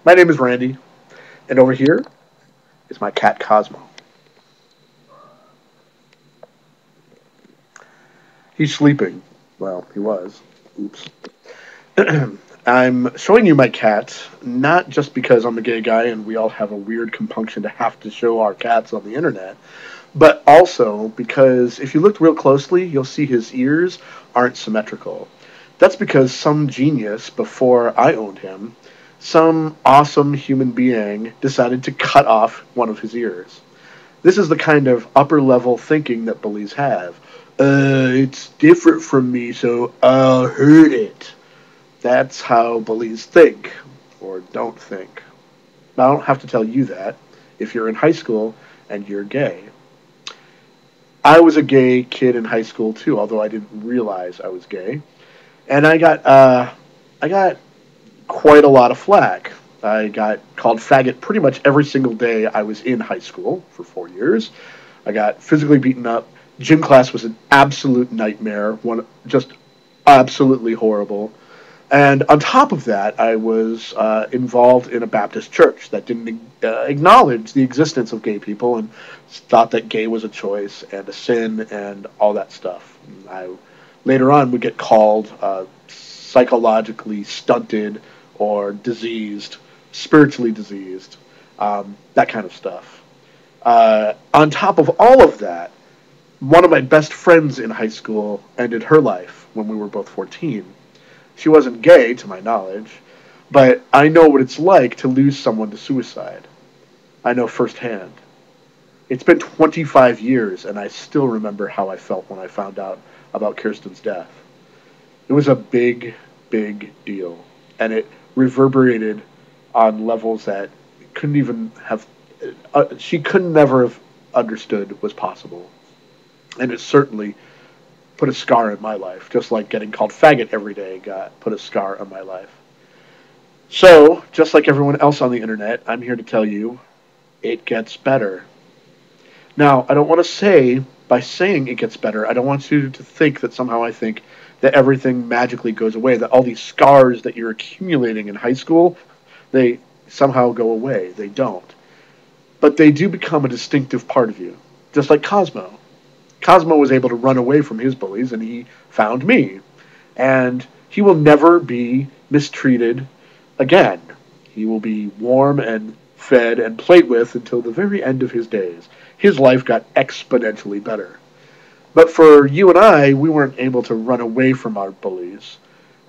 My name is Randy, and over here is my cat Cosmo. He's sleeping. Well, he was. Oops. I'm showing you my cat, not just because I'm a gay guy and we all have a weird compunction to have to show our cats on the internet, but also because if you look real closely, you'll see his ears aren't symmetrical. That's because some genius, before I owned him, some awesome human being decided to cut off one of his ears. This is the kind of upper level thinking that bullies have. It's different from me, so I'll hurt it. That's how bullies think, or don't think. I don't have to tell you that if you're in high school and you're gay. I was a gay kid in high school too, although I didn't realize I was gay, and I got quite a lot of flack. I got called faggot pretty much every single day I was in high school for 4 years. I got physically beaten up. Gym class was an absolute nightmare, one just absolutely horrible. And on top of that, I was involved in a Baptist church that didn't acknowledge the existence of gay people and thought that gay was a choice and a sin and all that stuff. I later on would get called psychologically stunted or diseased, spiritually diseased, that kind of stuff. On top of all of that, one of my best friends in high school ended her life when we were both 14. She wasn't gay, to my knowledge, but I know what it's like to lose someone to suicide. I know firsthand. It's been 25 years, and I still remember how I felt when I found out about Kirsten's death. It was a big, big deal, and it reverberated on levels that couldn't even have, she could never have understood was possible. And it certainly put a scar in my life, just like getting called faggot every day got put a scar on my life. So, just like everyone else on the internet, I'm here to tell you it gets better. Now, I don't want to say, by saying it gets better, I don't want you to think that somehow I think that everything magically goes away, that all these scars that you're accumulating in high school, they somehow go away. They don't. But they do become a distinctive part of you, just like Cosmo. Cosmo was able to run away from his bullies, and he found me. And he will never be mistreated again. He will be warm and fed and played with until the very end of his days. His life got exponentially better. But for you and I, we weren't able to run away from our bullies.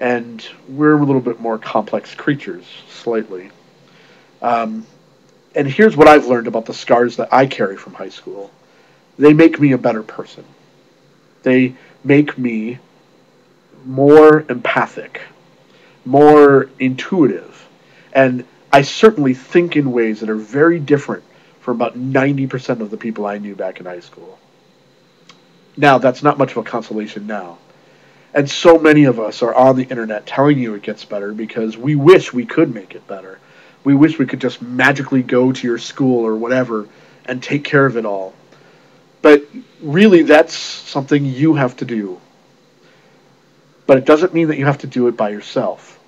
And we're a little bit more complex creatures, slightly. Um, and here's what I've learned about the scars that I carry from high school. They make me a better person. They make me more empathic, more intuitive, and I certainly think in ways that are very different from about 90% of the people I knew back in high school. Now, that's not much of a consolation now. And so many of us are on the internet telling you it gets better because we wish we could make it better. We wish we could just magically go to your school or whatever and take care of it all. But really, that's something you have to do. But it doesn't mean that you have to do it by yourself.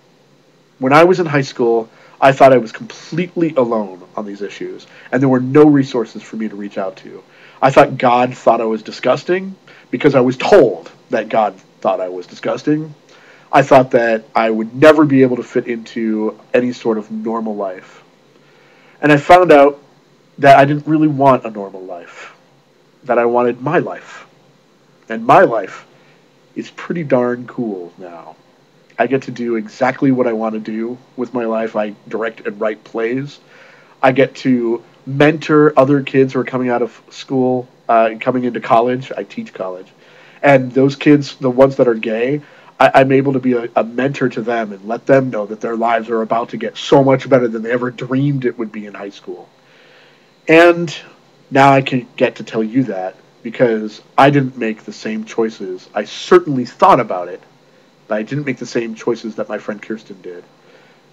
When I was in high school, I thought I was completely alone on these issues, and there were no resources for me to reach out to. I thought God thought I was disgusting because I was told that God thought I was disgusting. I thought that I would never be able to fit into any sort of normal life. And I found out that I didn't really want a normal life, that I wanted my life. And my life is pretty darn cool now. I get to do exactly what I want to do with my life. I direct and write plays. I get to mentor other kids who are coming out of school, coming into college. I teach college. And those kids, the ones that are gay, I'm able to be a mentor to them and let them know that their lives are about to get so much better than they ever dreamed it would be in high school. And now I can get to tell you that because I didn't make the same choices. I certainly thought about it, but I didn't make the same choices that my friend Kirsten did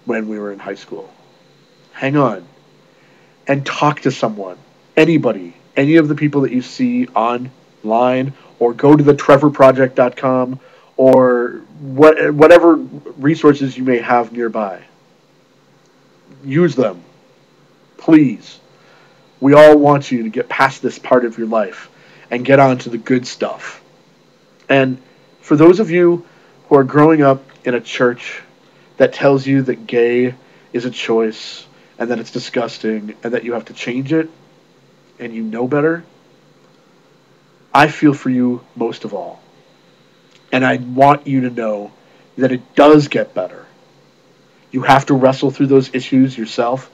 when we were in high school. Hang on and talk to someone, anybody, any of the people that you see online, or go to the trevorproject.com or whatever resources you may have nearby. use them. Please. We all want you to get past this part of your life and get on to the good stuff. And for those of you who are growing up in a church that tells you that gay is a choice and that it's disgusting and that you have to change it and you know better, I feel for you most of all. And I want you to know that it does get better. You have to wrestle through those issues yourself.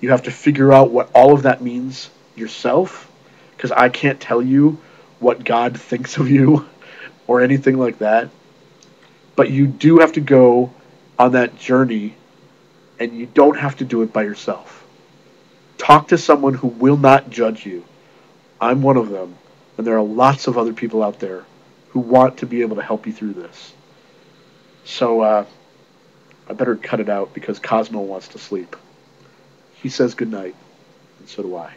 You have to figure out what all of that means yourself, because I can't tell you what God thinks of you or anything like that. But you do have to go on that journey, and you don't have to do it by yourself. Talk to someone who will not judge you. I'm one of them, and there are lots of other people out there who want to be able to help you through this. So I better cut it out because Cosmo wants to sleep. He says goodnight, and so do I.